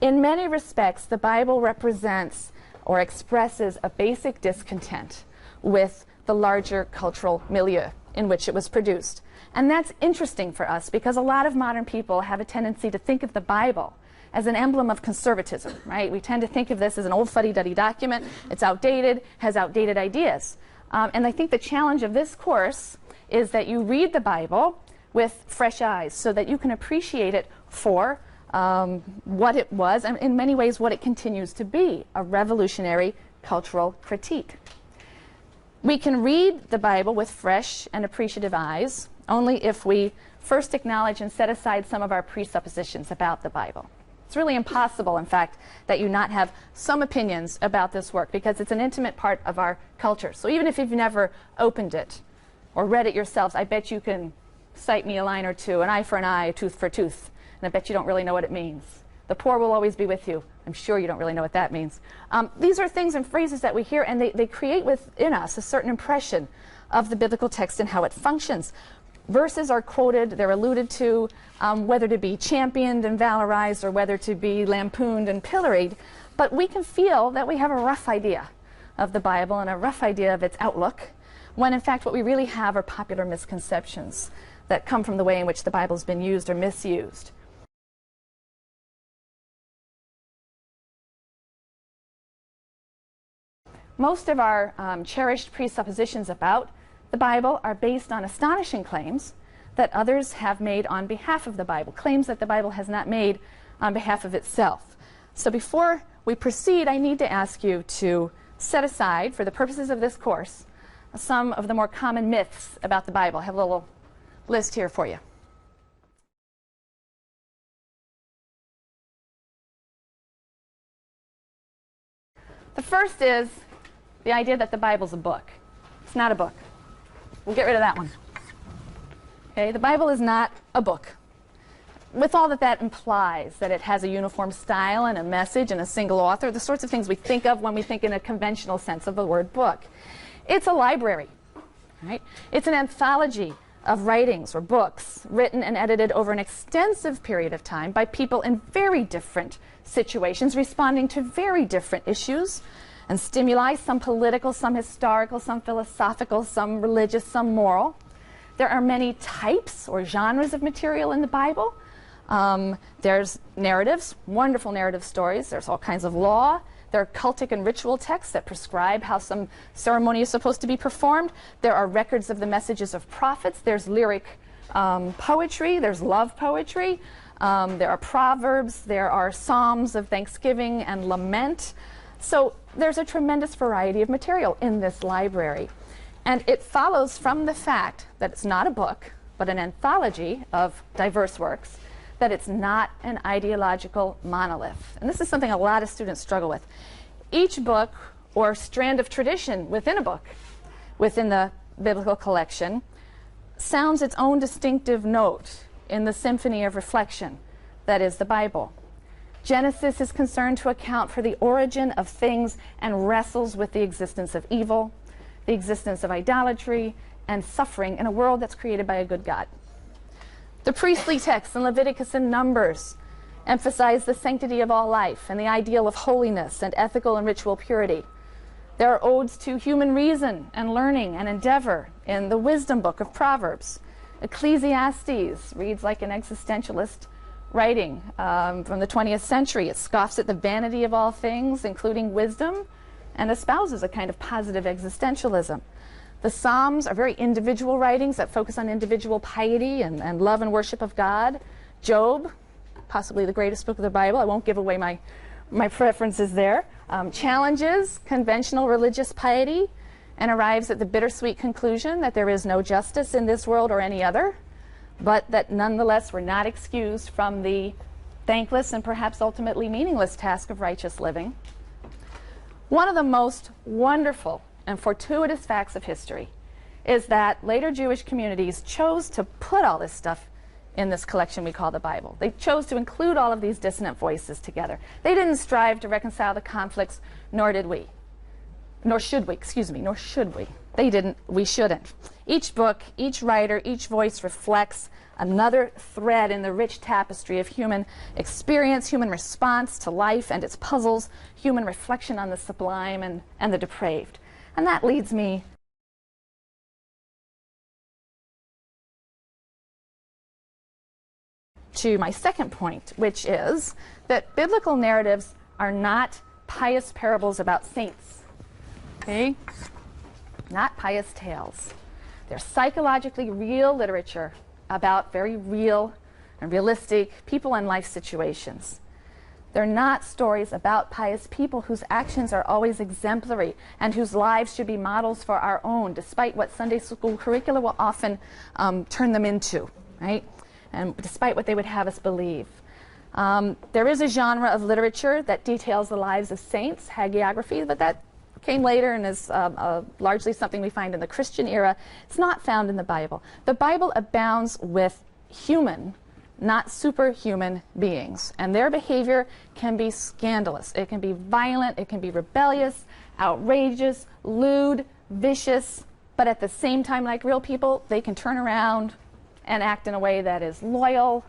In many respects, the Bible represents or expresses a basic discontent with the larger cultural milieu in which it was produced. And that's interesting for us because a lot of modern people have a tendency to think of the Bible as an emblem of conservatism, right? We tend to think of this as an old fuddy-duddy document. It's outdated, has outdated ideas. And I think the challenge of this course is that you read the Bible with fresh eyes so that you can appreciate it for what it was, and in many ways what it continues to be, a revolutionary cultural critique. We can read the Bible with fresh and appreciative eyes only if we first acknowledge and set aside some of our presuppositions about the Bible. It's really impossible, in fact, that you not have some opinions about this work because it's an intimate part of our culture. So even if you've never opened it or read it yourselves, I bet you can cite me a line or two, an eye for an eye, a tooth for a tooth, and I bet you don't really know what it means. The poor will always be with you. I'm sure you don't really know what that means. These are things and phrases that we hear, and they create within us a certain impression of the biblical text and how it functions. Verses are quoted, they're alluded to, whether to be championed and valorized or whether to be lampooned and pilloried, but we can feel that we have a rough idea of the Bible and a rough idea of its outlook, when in fact what we really have are popular misconceptions that come from the way in which the Bible's been used or misused. Most of our cherished presuppositions about the Bible are based on astonishing claims that others have made on behalf of the Bible, claims that the Bible has not made on behalf of itself. So before we proceed, I need to ask you to set aside, for the purposes of this course, some of the more common myths about the Bible. I have a little list here for you. The first is the idea that the Bible's a book. It's not a book. We'll get rid of that one. Okay, the Bible is not a book. With all that that implies, that it has a uniform style and a message and a single author, the sorts of things we think of when we think in a conventional sense of the word book. It's a library, right? It's an anthology of writings or books written and edited over an extensive period of time by people in very different situations, responding to very different issues and stimuli, some political, some historical, some philosophical, some religious, some moral. There are many types or genres of material in the Bible. There's narratives, wonderful narrative stories. There's all kinds of law. There are cultic and ritual texts that prescribe how some ceremony is supposed to be performed. There are records of the messages of prophets. There's lyric poetry. There's love poetry. There are proverbs. There are psalms of thanksgiving and lament. So there's a tremendous variety of material in this library. And it follows from the fact that it's not a book, but an anthology of diverse works, that it's not an ideological monolith. And this is something a lot of students struggle with. Each book or strand of tradition within a book, within the biblical collection, sounds its own distinctive note in the symphony of reflection that is the Bible. Genesis is concerned to account for the origin of things and wrestles with the existence of evil, the existence of idolatry, and suffering in a world that's created by a good God. The priestly texts in Leviticus and Numbers emphasize the sanctity of all life and the ideal of holiness and ethical and ritual purity. There are odes to human reason and learning and endeavor in the wisdom book of Proverbs. Ecclesiastes reads like an existentialist writing from the 20th century. It scoffs at the vanity of all things, including wisdom, and espouses a kind of positive existentialism. The Psalms are very individual writings that focus on individual piety and love and worship of God. Job, possibly the greatest book of the Bible. I won't give away my preferences there. Challenges conventional religious piety and arrives at the bittersweet conclusion that there is no justice in this world or any other, but that nonetheless we're not excused from the thankless and perhaps ultimately meaningless task of righteous living. One of the most wonderful and fortuitous facts of history is that later Jewish communities chose to put all this stuff in this collection we call the Bible. They chose to include all of these dissonant voices together. They didn't strive to reconcile the conflicts, nor did we. nor should we, excuse me, nor should we. They didn't, we shouldn't. Each book, each writer, each voice reflects another thread in the rich tapestry of human experience, human response to life and its puzzles, human reflection on the sublime and the depraved. And that leads me to my second point, which is that biblical narratives are not pious parables about saints. Okay? Not pious tales. They're psychologically real literature about very real and realistic people and life situations. They're not stories about pious people whose actions are always exemplary and whose lives should be models for our own, despite what Sunday school curricula will often turn them into, right? And despite what they would have us believe. There is a genre of literature that details the lives of saints, hagiography, but that came later and is largely something we find in the Christian era. It's not found in the Bible. The Bible abounds with human, not superhuman beings, and their behavior can be scandalous. It can be violent, it can be rebellious, outrageous, lewd, vicious, but at the same time, like real people, they can turn around and act in a way that is loyal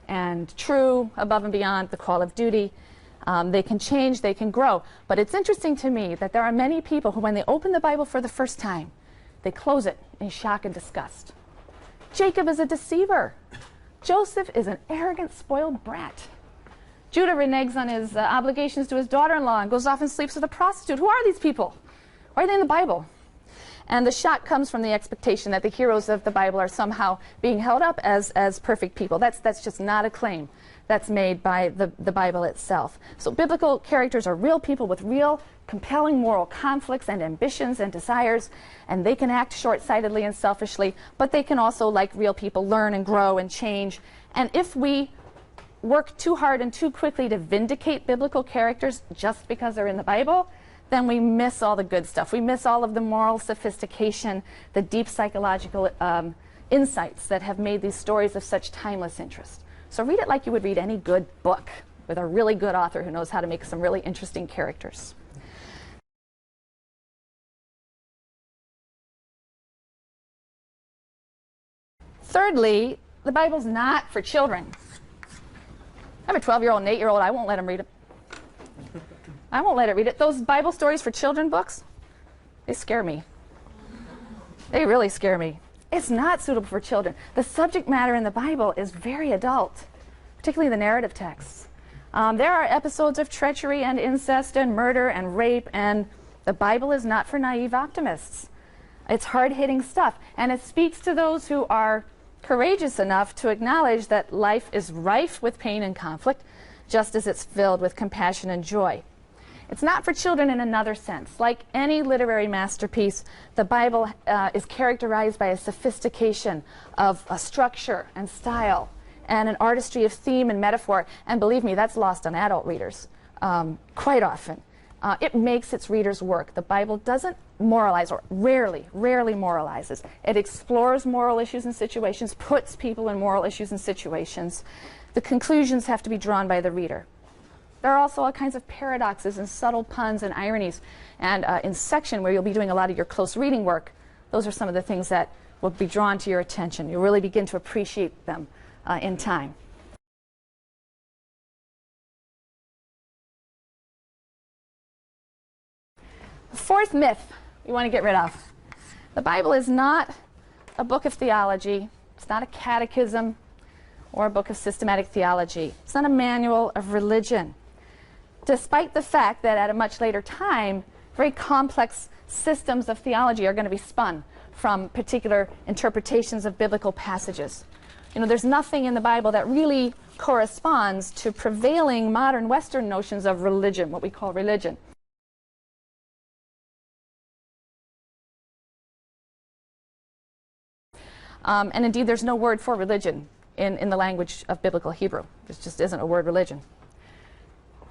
and true, above and beyond the call of duty. They can change, they can grow. But it's interesting to me that there are many people who, when they open the Bible for the first time, they close it in shock and disgust. Jacob is a deceiver. Joseph is an arrogant, spoiled brat. Judah reneges on his obligations to his daughter-in-law and goes off and sleeps with a prostitute. Who are these people? Why are they in the Bible? And the shock comes from the expectation that the heroes of the Bible are somehow being held up as perfect people. That's just not a claim that's made by the Bible itself. So biblical characters are real people with real, compelling moral conflicts and ambitions and desires, and they can act short-sightedly and selfishly, but they can also, like real people, learn and grow and change. And if we work too hard and too quickly to vindicate biblical characters just because they're in the Bible, then we miss all the good stuff. We miss all of the moral sophistication, the deep psychological insights that have made these stories of such timeless interest. So read it like you would read any good book with a really good author who knows how to make some really interesting characters. Thirdly, the Bible's not for children. I have a 12-year-old and 8-year-old. I won't let him read it. I won't let it read it. Those Bible stories for children books, they scare me. They really scare me. It's not suitable for children. The subject matter in the Bible is very adult, particularly the narrative texts. There are episodes of treachery and incest and murder and rape, and the Bible is not for naive optimists. It's hard-hitting stuff, and it speaks to those who are courageous enough to acknowledge that life is rife with pain and conflict, just as it's filled with compassion and joy. It's not for children in another sense. Like any literary masterpiece, the Bible is characterized by a sophistication of structure and style and an artistry of theme and metaphor. And believe me, that's lost on adult readers quite often. It makes its readers work. The Bible doesn't moralize, or rarely moralizes. It explores moral issues and situations, puts people in moral issues and situations. The conclusions have to be drawn by the reader. There are also all kinds of paradoxes and subtle puns and ironies. And in section, where you'll be doing a lot of your close reading work, those are some of the things that will be drawn to your attention. You'll really begin to appreciate them in time. The fourth myth we want to get rid of. The Bible is not a book of theology. It's not a catechism or a book of systematic theology. It's not a manual of religion, despite the fact that at a much later time, very complex systems of theology are going to be spun from particular interpretations of biblical passages. You know, there's nothing in the Bible that really corresponds to prevailing modern Western notions of religion, what we call religion. And indeed, there's no word for religion in the language of biblical Hebrew. There just isn't a word religion.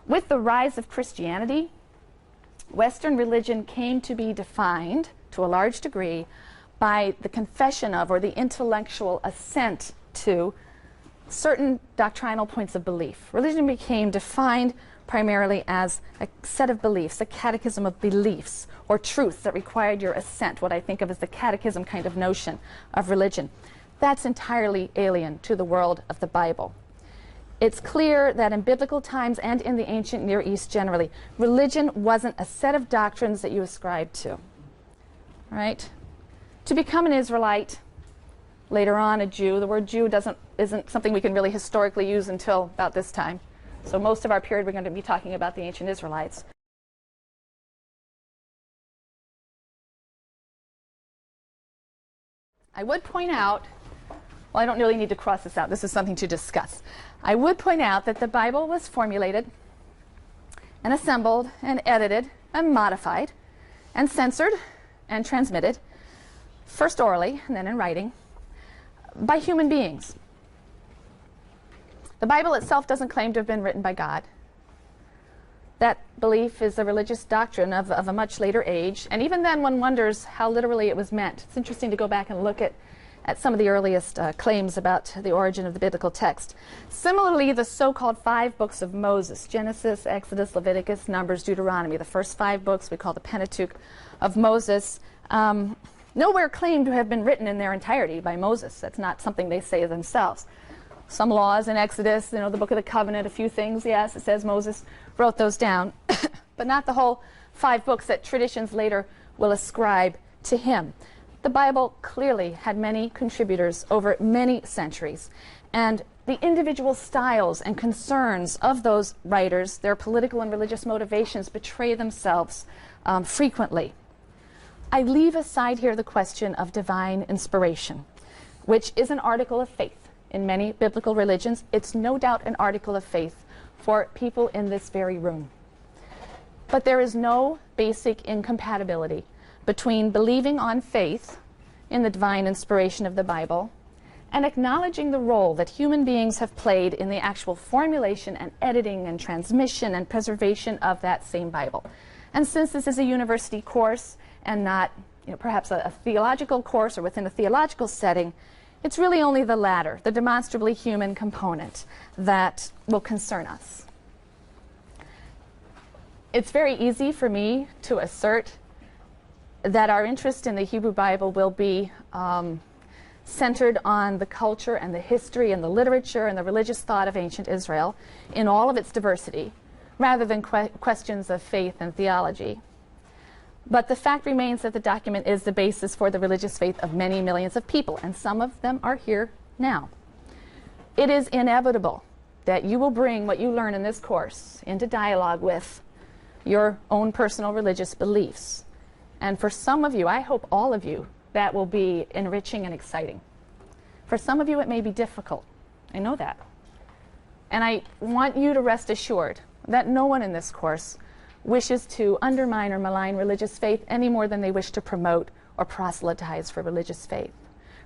With the rise of Christianity, Western religion came to be defined, to a large degree, by the confession of, or the intellectual assent to, certain doctrinal points of belief. Religion became defined primarily as a set of beliefs, a catechism of beliefs or truths that required your assent, what I think of as the catechism kind of notion of religion. That's entirely alien to the world of the Bible. It's clear that in biblical times and in the ancient Near East generally, religion wasn't a set of doctrines that you ascribed to. Right? To become an Israelite, later on a Jew, the word Jew isn't something we can really historically use until about this time. So most of our period we're going to be talking about the ancient Israelites. I would point out, well, I don't really need to cross this out. This is something to discuss. I would point out that the Bible was formulated and assembled and edited and modified and censored and transmitted, first orally and then in writing, by human beings. The Bible itself doesn't claim to have been written by God. That belief is a religious doctrine of a much later age, and even then one wonders how literally it was meant. It's interesting to go back and look at some of the earliest claims about the origin of the biblical text. Similarly, the so-called 5 books of Moses, Genesis, Exodus, Leviticus, Numbers, Deuteronomy, the first 5 books we call the Pentateuch of Moses, nowhere claim to have been written in their entirety by Moses. That's not something they say themselves. Some laws in Exodus, the Book of the Covenant, a few things, yes, it says Moses wrote those down, but not the whole 5 books that traditions later will ascribe to him. The Bible clearly had many contributors over many centuries, and the individual styles and concerns of those writers, their political and religious motivations, betray themselves frequently. I leave aside here the question of divine inspiration, which is an article of faith in many biblical religions. It's no doubt an article of faith for people in this very room. But there is no basic incompatibility between believing on faith in the divine inspiration of the Bible and acknowledging the role that human beings have played in the actual formulation and editing and transmission and preservation of that same Bible. And since this is a university course and not perhaps a theological course or within a theological setting, it's really only the latter, the demonstrably human component, that will concern us. It's very easy for me to assert that our interest in the Hebrew Bible will be centered on the culture and the history and the literature and the religious thought of ancient Israel in all of its diversity, rather than questions of faith and theology. But the fact remains that the document is the basis for the religious faith of many millions of people, and some of them are here now. It is inevitable that you will bring what you learn in this course into dialogue with your own personal religious beliefs. And for some of you, I hope all of you, that will be enriching and exciting. For some of you, it may be difficult. I know that. And I want you to rest assured that no one in this course wishes to undermine or malign religious faith any more than they wish to promote or proselytize for religious faith.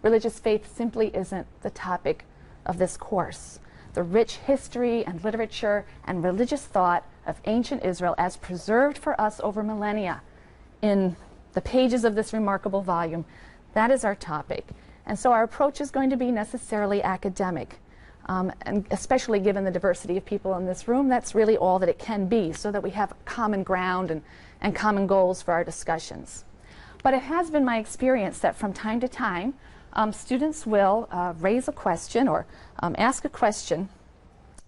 Religious faith simply isn't the topic of this course. The rich history and literature and religious thought of ancient Israel as preserved for us over millennia in the pages of this remarkable volume, that is our topic. And so our approach is going to be necessarily academic. And especially given the diversity of people in this room, that's really all that it can be, so that we have common ground and common goals for our discussions. But it has been my experience that from time to time, students will raise a question or ask a question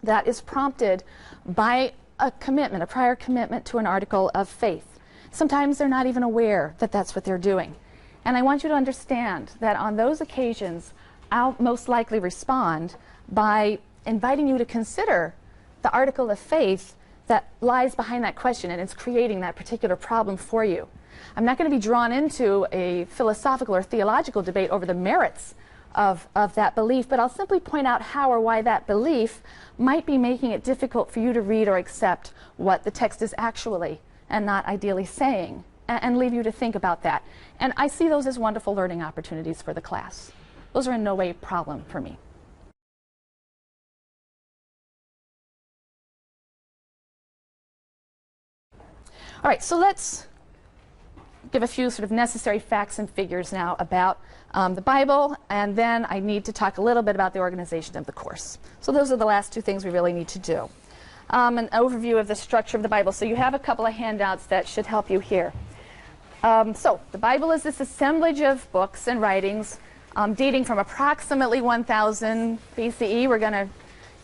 that is prompted by a commitment, a prior commitment to an article of faith. Sometimes they're not even aware that that's what they're doing. And I want you to understand that on those occasions, I'll most likely respond by inviting you to consider the article of faith that lies behind that question and is creating that particular problem for you. I'm not going to be drawn into a philosophical or theological debate over the merits of that belief, but I'll simply point out how or why that belief might be making it difficult for you to read or accept what the text is actually and not ideally saying, and leave you to think about that. And I see those as wonderful learning opportunities for the class. Those are in no way a problem for me. All right, so let's give a few sort of necessary facts and figures now about the Bible, and then I need to talk a little bit about the organization of the course. So those are the last 2 things we really need to do. an overview of the structure of the Bible. So you have a couple of handouts that should help you here. So the Bible is this assemblage of books and writings dating from approximately 1000 BCE. We're going to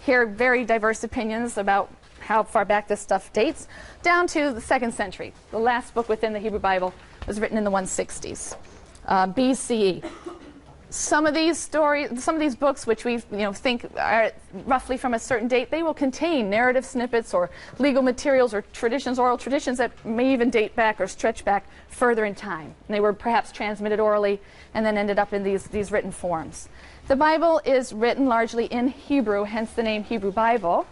hear very diverse opinions about how far back this stuff dates, down to the 2nd century. The last book within the Hebrew Bible was written in the 160s BCE. Some of these books, which we think are roughly from a certain date, they will contain narrative snippets or legal materials or traditions, oral traditions that may even date back or stretch back further in time. And they were perhaps transmitted orally and then ended up in these written forms. The Bible is written largely in Hebrew, hence the name Hebrew Bible.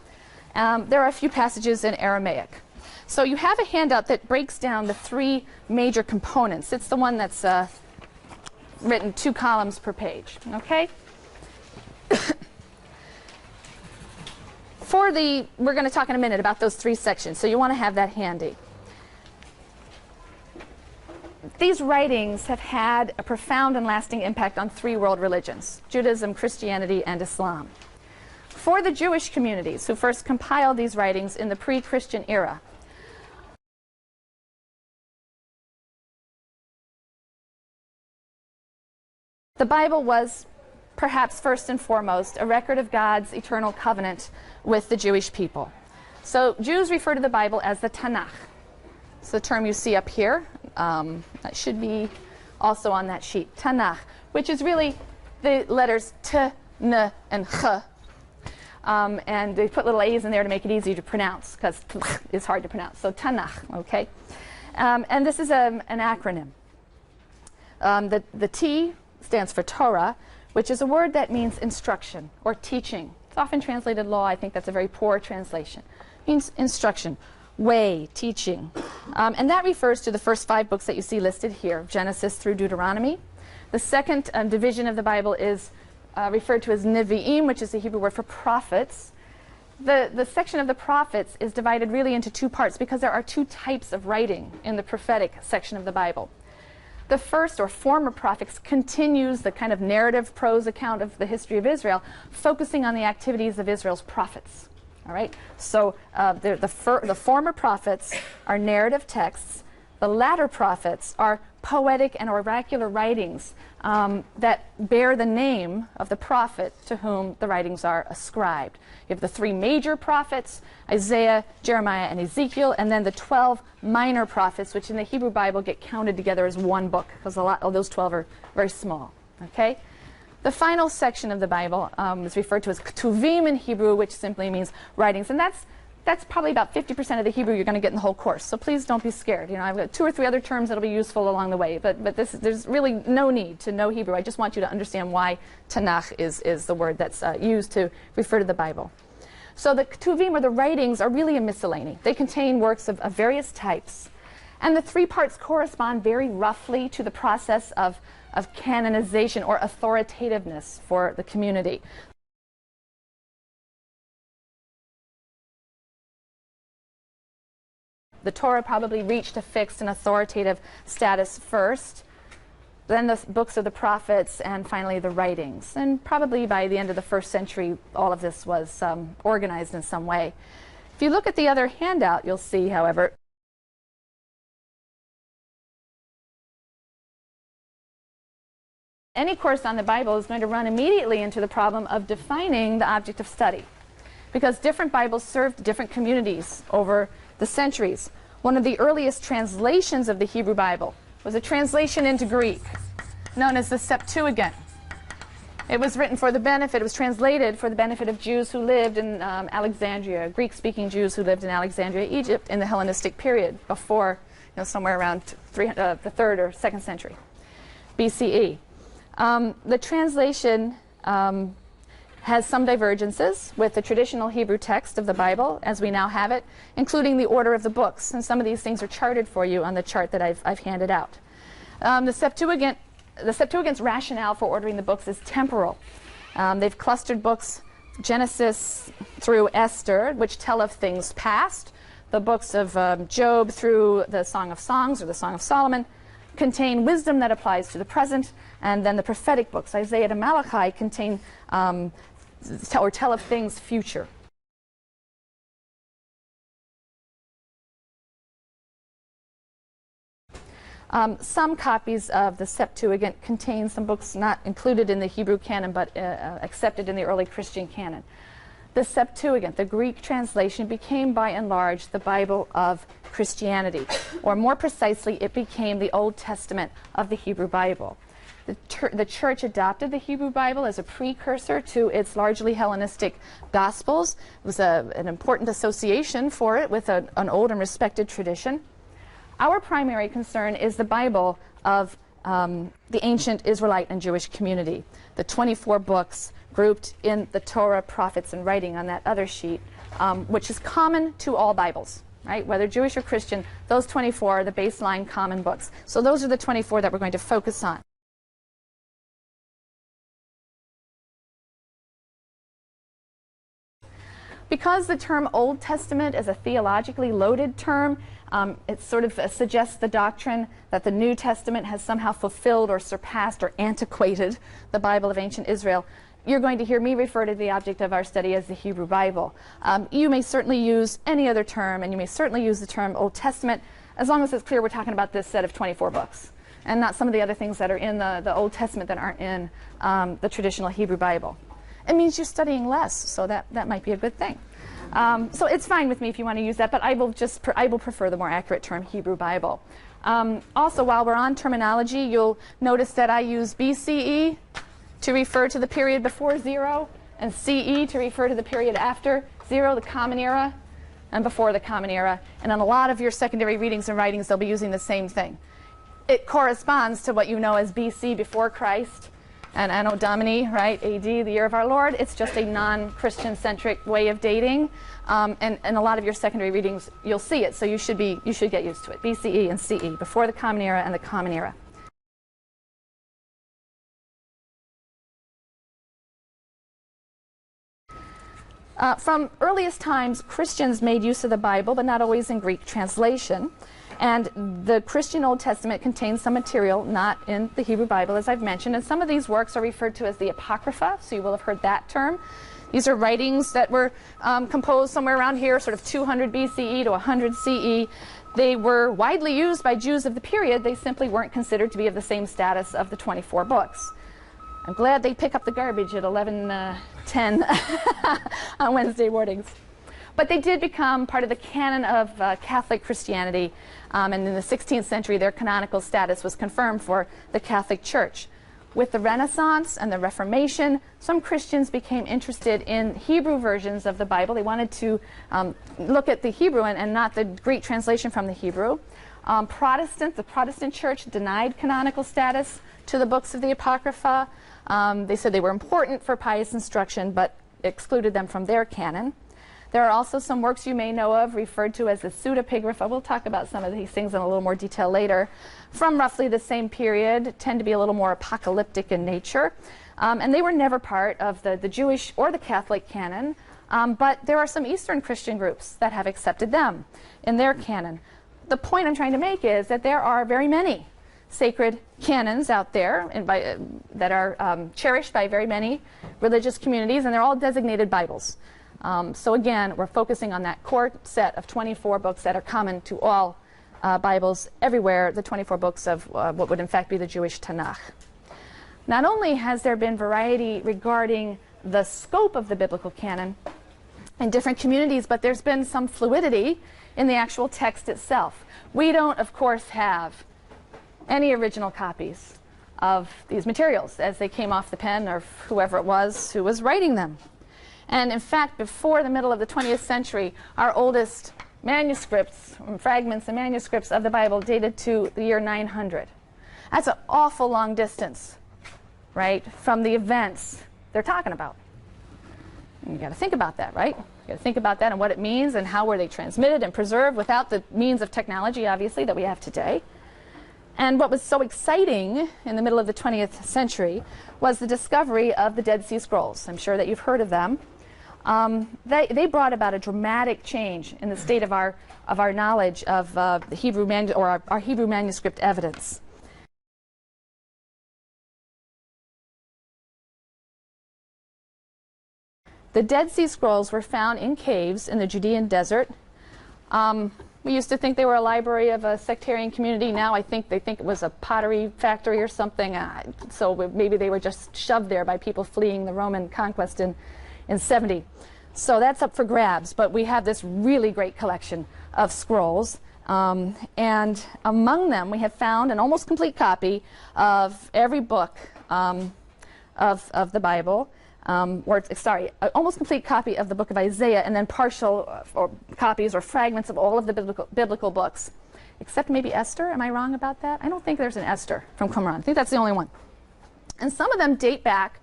There are a few passages in Aramaic. So you have a handout that breaks down the 3 major components. It's the one that's written 2 columns per page. Okay? We're going to talk in a minute about those 3 sections, so you want to have that handy. These writings have had a profound and lasting impact on 3 world religions: Judaism, Christianity, and Islam. For the Jewish communities who first compiled these writings in the pre-Christian era, the Bible was perhaps first and foremost a record of God's eternal covenant with the Jewish people. So Jews refer to the Bible as the Tanakh. It's the term you see up here. That should be also on that sheet. Tanakh, which is really the letters T, N, and Ch. And they put little A's in there to make it easy to pronounce, because it's hard to pronounce. So Tanakh, okay? And this is an acronym. The T stands for Torah, which is a word that means instruction or teaching. It's often translated law. I think that's a very poor translation. It means instruction, way, teaching. And that refers to the first 5 books that you see listed here, Genesis through Deuteronomy. The second division of the Bible is referred to as Nevi'im, which is the Hebrew word for prophets. The section of the prophets is divided really into 2 parts because there are 2 types of writing in the prophetic section of the Bible. The first, or former prophets, continues the kind of narrative prose account of the history of Israel, focusing on the activities of Israel's prophets. All right? So the former prophets are narrative texts. The latter prophets are poetic and oracular writings that bear the name of the prophet to whom the writings are ascribed. You have the 3 major prophets, Isaiah, Jeremiah, and Ezekiel, and then the 12 minor prophets, which in the Hebrew Bible get counted together as one book, because a lot of those 12 are very small. Okay? The final section of the Bible is referred to as Ketuvim in Hebrew, which simply means writings, and that's probably about 50% of the Hebrew you're going to get in the whole course. So please don't be scared. I've got 2 or 3 other terms that'll be useful along the way, but there's really no need to know Hebrew. I just want you to understand why Tanakh is the word that's used to refer to the Bible. So the Ketuvim, or the writings, are really a miscellany. They contain works of various types. And the 3 parts correspond very roughly to the process of canonization or authoritativeness for the community. The Torah probably reached a fixed and authoritative status first, then the books of the prophets, and finally the writings. And probably by the end of the 1st century, all of this was organized in some way. If you look at the other handout, you'll see, however, any course on the Bible is going to run immediately into the problem of defining the object of study, because different Bibles served different communities over the centuries. One of the earliest translations of the Hebrew Bible was a translation into Greek known as the Septuagint. It was written for the benefit, it was translated for the benefit of Jews who lived in Alexandria, Greek-speaking Jews who lived in Alexandria, Egypt in the Hellenistic period before, somewhere around the 3rd or 2nd century BCE. The translation has some divergences with the traditional Hebrew text of the Bible as we now have it, including the order of the books. And some of these things are charted for you on the chart that I've handed out. The Septuagint's rationale for ordering the books is temporal. They've clustered books, Genesis through Esther, which tell of things past. The books of Job through the Song of Songs or the Song of Solomon contain wisdom that applies to the present, and then the prophetic books, Isaiah to Malachi, contain or tell of things future. Some copies of the Septuagint contain some books not included in the Hebrew canon but accepted in the early Christian canon. The Septuagint, the Greek translation, became by and large the Bible of Christianity, or more precisely, it became the Old Testament of the Hebrew Bible. The church adopted the Hebrew Bible as a precursor to its largely Hellenistic Gospels. It was an important association for it with an old and respected tradition. Our primary concern is the Bible of the ancient Israelite and Jewish community, the 24 books grouped in the Torah, prophets, and writing on that other sheet, which is common to all Bibles, right? Whether Jewish or Christian, those 24 are the baseline common books. So those are the 24 that we're going to focus on. Because the term Old Testament is a theologically loaded term, it sort of suggests the doctrine that the New Testament has somehow fulfilled or surpassed or antiquated the Bible of ancient Israel. You're going to hear me refer to the object of our study as the Hebrew Bible. You may certainly use any other term, and you may certainly use the term Old Testament, as long as it's clear we're talking about this set of 24 books, and not some of the other things that are in the Old Testament that aren't in the traditional Hebrew Bible. It means you're studying less, so that might be a good thing. So it's fine with me if you want to use that, but I will prefer the more accurate term Hebrew Bible. Also, while we're on terminology, you'll notice that I use BCE to refer to the period before 0, and CE to refer to the period after 0, the Common Era, and before the Common Era. And in a lot of your secondary readings and writings, they'll be using the same thing. It corresponds to what you know as BC, before Christ, and Anno Domini, right, AD, the year of our Lord. It's just a non-Christian centric way of dating, and a lot of your secondary readings you'll see it, so you should get used to it. BCE and CE, before the Common Era and the Common Era. From earliest times, Christians made use of the Bible, but not always in Greek translation. And the Christian Old Testament contains some material not in the Hebrew Bible, as I've mentioned. And some of these works are referred to as the Apocrypha, so you will have heard that term. These are writings that were composed somewhere around here, sort of 200 BCE to 100 CE. They were widely used by Jews of the period. They simply weren't considered to be of the same status of the 24 books. I'm glad they pick up the garbage at 11:10 on Wednesday mornings. But they did become part of the canon of Catholic Christianity, and in the 16th century their canonical status was confirmed for the Catholic Church. With the Renaissance and the Reformation, some Christians became interested in Hebrew versions of the Bible. They wanted to look at the Hebrew and not the Greek translation from the Hebrew. The Protestant Church denied canonical status to the books of the Apocrypha. They said they were important for pious instruction, but excluded them from their canon. There are also some works you may know of referred to as the pseudepigrapha. We'll talk about some of these things in a little more detail later. From roughly the same period, tend to be a little more apocalyptic in nature. And they were never part of the Jewish or the Catholic canon, but there are some Eastern Christian groups that have accepted them in their canon. The point I'm trying to make is that there are very many sacred canons out there that are cherished by very many religious communities, and they're all designated Bibles. So again, we're focusing on that core set of 24 books that are common to all Bibles everywhere, the 24 books of what would in fact be the Jewish Tanakh. Not only has there been variety regarding the scope of the biblical canon in different communities, but there's been some fluidity in the actual text itself. We don't, of course, have any original copies of these materials as they came off the pen of whoever it was who was writing them. And in fact, before the middle of the 20th century, our oldest manuscripts, fragments and manuscripts of the Bible dated to the year 900. That's an awful long distance, right, from the events they're talking about. And you got to think about that, right? You got to think about that and what it means and how were they transmitted and preserved without the means of technology, obviously, that we have today. And what was so exciting in the middle of the 20th century was the discovery of the Dead Sea Scrolls. I'm sure that you've heard of them. They brought about a dramatic change in the state of our knowledge of the Hebrew our Hebrew manuscript evidence. The Dead Sea Scrolls were found in caves in the Judean desert. We used to think they were a library of a sectarian community. Now I think they think it was a pottery factory or something. So maybe they were just shoved there by people fleeing the Roman conquest in 70. So that's up for grabs. But we have this really great collection of scrolls. And among them, we have found an almost complete copy of every book of the Bible. Almost complete copy of the book of Isaiah, and then partial or copies or fragments of all of the biblical books, except maybe Esther. Am I wrong about that? I don't think there's an Esther from Qumran. I think that's the only one. And some of them date back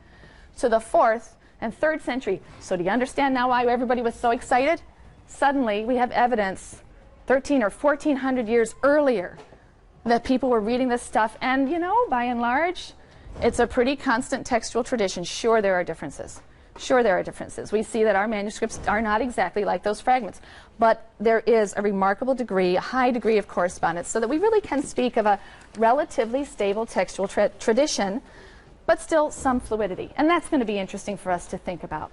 to the 4th and 3rd century. So do you understand now why everybody was so excited? Suddenly, we have evidence 13 or 1400 years earlier that people were reading this stuff, and, you know, by and large, it's a pretty constant textual tradition. Sure, there are differences. Sure, there are differences. We see that our manuscripts are not exactly like those fragments, but there is a remarkable degree, a high degree of correspondence, so that we really can speak of a relatively stable textual tradition, but still some fluidity. And that's going to be interesting for us to think about.